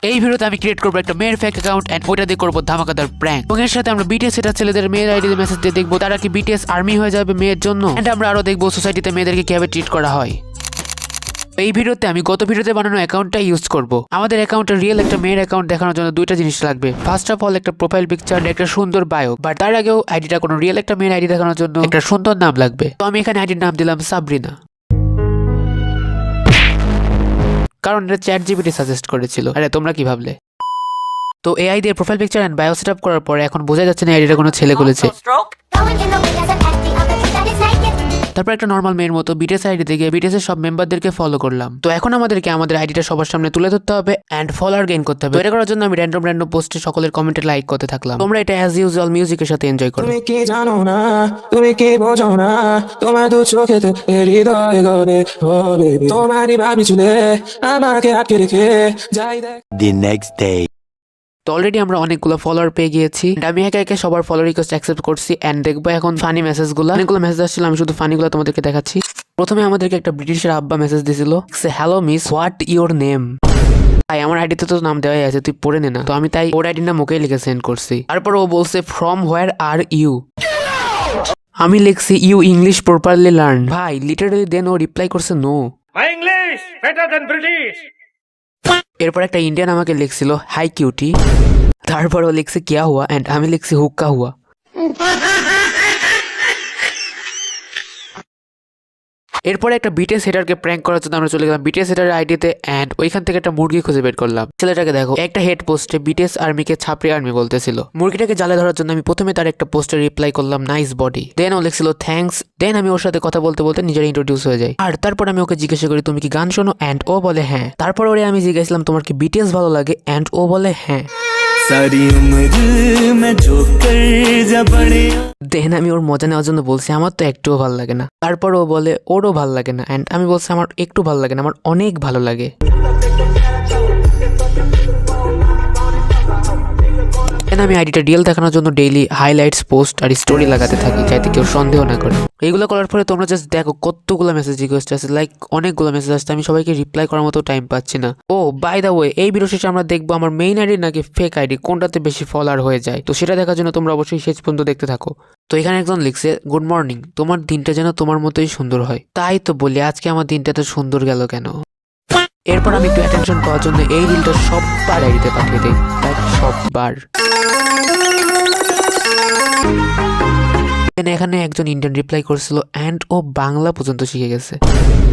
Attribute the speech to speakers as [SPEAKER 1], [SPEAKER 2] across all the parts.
[SPEAKER 1] এই ভিডিওতে আমি ক্রিয়েট করবো একটা মেয়ের ফেক অ্যাকাউন্ট এন্ড ওইটা দিয়ে করবো ধামাকাদার প্র্যাঙ্ক এবং এর সাথে আমরা বিটিএস এটা ছেলেদের মেয়ের আইডিতে মেসেজ দিয়ে দেখবো তারা কি বিটিএস আর্মি হয়ে যাবে মেয়ের জন্য এন্ড আমরা আরো দেখবো সোসাইটিতে মেয়েদেরকে কিভাবে ট্রিট করা হয়। এই ভিডিওতে আমি গত ভিডিওতে বানানো অ্যাকাউন্টটা ইউজ করব। আমাদের অ্যাকাউন্টের রিয়েল একটা মেয়ের অ্যাকাউন্ট দেখানোর জন্য দুইটা জিনিস লাগবে। ফার্স্ট অফ অল একটা প্রোফাইল পিকচার, একটা সুন্দর বায়ো, বাট তার আগেও আইডিটা কোনো রিয়েল একটা মেয়ের আইডি দেখানোর জন্য একটা সুন্দর নাম লাগবে। তো আমি এখানে আইডির নাম দিলাম সাবরিনা, কারণ এটা চ্যাট জিপিটি সাজেস্ট করেছিল। আরে তোমরা কি ভাবলে? তো এআই দিয়ে profile picture and bio setup করার পরে এখন বোঝা যাচ্ছে না আইডিটা কোনো ছেলে খুলেছে। তারপর একটা নর্মাল মেয়ের মতো বিটিএস আইডিতে গিয়ে বিটিএস এর সব মেম্বারদেরকে ফলো করলাম। তো এখন আমাদেরকে আমাদের আইডিটা সবার সামনে তুলে ধরতে হবে এন্ড ফলোয়ার গেইন করতে হবে। এটা করার জন্য আমি র্যান্ডম পোস্টে সকলের কমেন্টে লাইক করতে থাকলাম। তোমরা এটা অ্যাজ ইউজুয়াল মিউজিকের সাথে এনজয় করো।
[SPEAKER 2] তুমি কি জানো না, তুমি কি বোঝো না, তোমার দু চোখেতে হৃদয় গড়ে হবে, তোমারই ভাবি চুলে আমাকে আটকে রেখে যাই দেখ।
[SPEAKER 3] The next day.
[SPEAKER 1] তো অলরেডি আমরা অনেকগুলো ফলোয়ার পেয়ে গিয়েছি। আমি একে একে সবার ফলো রিকোয়েস্ট অ্যাকসেপ্ট করছি এন্ড দেখবো এখন ফানি মেসেজগুলো। অনেকগুলো মেসেজ আসছিল, আমি শুধু ফানিগুলো তোমাদেরকে দেখাচ্ছি। প্রথমে আমাদেরকে একটা ব্রিটিশের আব্বা মেসেজ দিছিল, hello miss, what your name. তাই আমার আইডিতে তো নাম দেওয়াই আছে, তুই পড়ে নে না। তো আমি তাই ওর আইডির নাম ওকেই লিখে সেন্ড করছি। তারপর ও বলছে ফ্রম হোয়ার আর ইউ। আমি লিখছি ইউ ইংলিশ প্রপারলি লার্ন। ভাই লিটারালি দেন ও রিপ্লাই করছে no.
[SPEAKER 4] My English better than British.
[SPEAKER 1] এরপর একটা ইন্ডিয়ান আমাকে লিখছিল হাই কিউটি। তারপর ও লিখছে কিয়া হুয়া এন্ড আমি লিখছি হুক্কা হুয়া। এরপরে একটা বিটিএস হেটারকে প্র্যাঙ্ক করার জন্য আমরা চলে গেলাম বিটিএস হেটারের আইডিতে এন্ড ওইখান থেকে একটা মুরগি খুঁজে বের করলাম। ছেলেটাকে দেখো, একটা হেড পোস্টে বিটিএস আর্মিকে ছাপড়ি আর্মি বলতেছিল। মুরগিটাকে জালে ধরার জন্য আমি প্রথমে তার একটা পোস্টে রিপ্লাই করলাম নাইস বডি। দেন ও লিখছিল থ্যাঙ্কস। দেন আমি ওর সাথে কথা বলতে বলতে নিজের ইন্ট্রোডিউস হয়ে যাই। আর তারপর আমি ওকে জিজ্ঞাসা করি তুমি কি গান শোনো এন্ড ও বলে হ্যাঁ। তারপর ওরে আমি জিজ্ঞাসলাম তোমার কি বিটিএস ভালো লাগে এন্ড ও বলে হ্যাঁ।
[SPEAKER 3] सारी उम्र मैं जो कर जा बड़े
[SPEAKER 1] দেন আমি ওর মজা নেওয়ার জন্য বলছি আমার তো একটুও ভালো লাগে না। তারপর ও বলে ওরও ভালো লাগে না এন্ড আমি বলছি আমার একটু ভালো লাগে না, আমার অনেক ভালো লাগে। আমি আইডিটা ডিএল দেখানোর জন্য ডেইলি হাইলাইটস পোস্ট আর স্টোরি লাগাতে থাকি যাতে কেউ সন্দেহ না করে। এইগুলো করার পরে তোমরা জাস্ট দেখো কতগুলো মেসেজ রিকোয়েস্ট আছে, লাইক অনেকগুলো মেসেজ আসছে। আমি সবাইকে রিপ্লাই করার মতো টাইম পাচ্ছি না। ও বাই দ্য ওয়ে, এই ভিডিও শেষে আমরা দেখবো আমার মেইন আইডি নাকি ফেক আইডি কোনটাতে বেশি ফলোয়ার হয়ে যায়। তো সেটা দেখার জন্য তোমরা অবশ্যই শেষ পর্যন্ত দেখতে থাকো। তো এখানে একজন লিখছে গুড মর্নিং, তোমার দিনটা যেন তোমার মতোই সুন্দর হয়। তাই তো বলি আজকে আমার দিনটা তো সুন্দর গেল কেন। এরপর আমি একটু অ্যাটেনশন পাওয়ার জন্য এই রিলটা সববার আইডিতে পাঠিয়ে দিই, লাইক সববার। এখানে একজন ইন্ডিয়ান রিপ্লাই করছিল এন্ড ও বাংলা পর্যন্ত শিখে গেছে।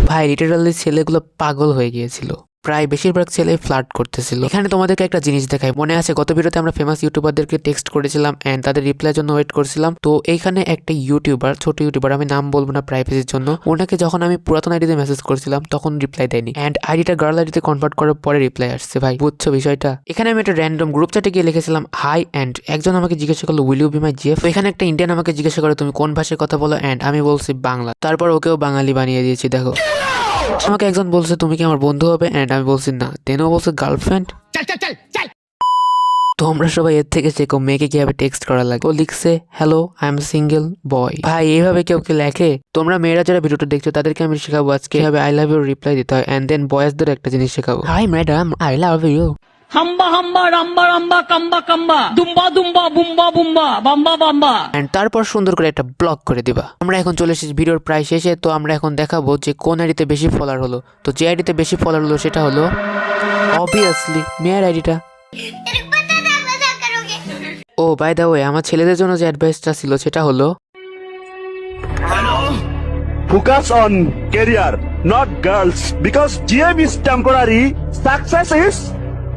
[SPEAKER 1] ভাই লিটারালি ছেলেগুলো পাগল হয়ে গিয়েছিল, প্রায় বেশিরভাগ ছেলে ফ্লার্ট করতেছিল। এখানে তোমাদেরকে একটা জিনিস দেখাই, মনে আছে গত ভিডিওতে আমরা ফেমাস ইউটিউবারদেরকে টেক্সট করেছিলাম এন্ড তাদের রিপ্লাইয়ের জন্য ওয়েট করছিলাম। তো এইখানে একটা ইউটিউবার, ছোট ইউটিউবার, আমি নাম বলবো না প্রাইভেসির জন্য, ওনাকে যখন আমি পুরাতন আইডিতে মেসেজ করছিলাম তখন রিপ্লাই দেয়নি এন্ড আইডিটা গার্ল আইডিতে কনভার্ট করার পরে রিপ্লাই আসছে। ভাই বুঝছো বিষয়টা? এখানে আমি একটা র্যান্ডম গ্রুপ চ্যাটে গিয়ে লিখেছিলাম হাই এন্ড একজন আমাকে জিজ্ঞাসা করলো will you be my GF. এখানে একটা ইন্ডিয়ান আমাকে জিজ্ঞাসা করে তুমি কোন ভাষায় কথা বলো এন্ড আমি বলছি বাংলা। তারপর ওকেও বাঙালি বানিয়ে দিয়েছি। দেখো আমাকে একজন বলছে তুমি কি আমার বন্ধু হবে এন্ড আমি বলছি না। দেন ও বলছে গার্লফ্রেন্ড। তো আমরা সবাই এর থেকে শেখো মেয়েকে কিভাবে টেক্সট করা লাগে। ও লিখছে হ্যালো আই এম সিঙ্গেল বয়। ভাই এইভাবে কেউ কে লেখে? তোমরা মেয়েরা যারা ভিডিওটা দেখছো তাদেরকে আমি শেখাবো আজকে কিভাবে আই লাভ ইউ রিপ্লাই দিতে হয় এন্ড দেন বয়েজদের একটা জিনিস শেখাবো, hi madam I love you.
[SPEAKER 5] হাম্বা হাম্বা রাম্বা রাম্বা কাম্বা কাম্বা দুম্বা দুম্বা বুম্বা বুম্বা বাম্বা বাম্বা।
[SPEAKER 1] এন্ড তারপর সুন্দর করে একটা ব্লক করে দিবা। আমরা এখন চলে এসেছি ভিডিওর প্রায় শেষে। তো আমরা এখন দেখাবো যে কোন আইডিতে বেশি ফলোয়ার হলো। তো যে আইডিতে বেশি ফলোয়ার হলো সেটা হলো অবভিয়াসলি মেয়ের আইডিটা। ও বাই দ্য ওয়ে, আমার ছেলেদের জন্য যে অ্যাডভাইসটা ছিল সেটা হলো
[SPEAKER 6] Focus on career, not girls, because GM is temporary, success is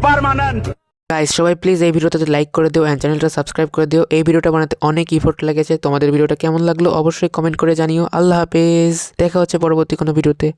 [SPEAKER 6] permanent.
[SPEAKER 1] Guys সবাই প্লিজ এই ভিডিওটাতে লাইক করে দিও এন্ড চ্যানেলটা সাবস্ক্রাইব করে দিও। এই ভিডিওটা বানাতে অনেক ইফোর্ট লেগেছে। তোমাদের ভিডিওটা কেমন লাগলো অবশ্যই কমেন্ট করে জানিও। আল্লাহ হাফেজ, দেখা হচ্ছে পরবর্তী কোনো ভিডিওতে।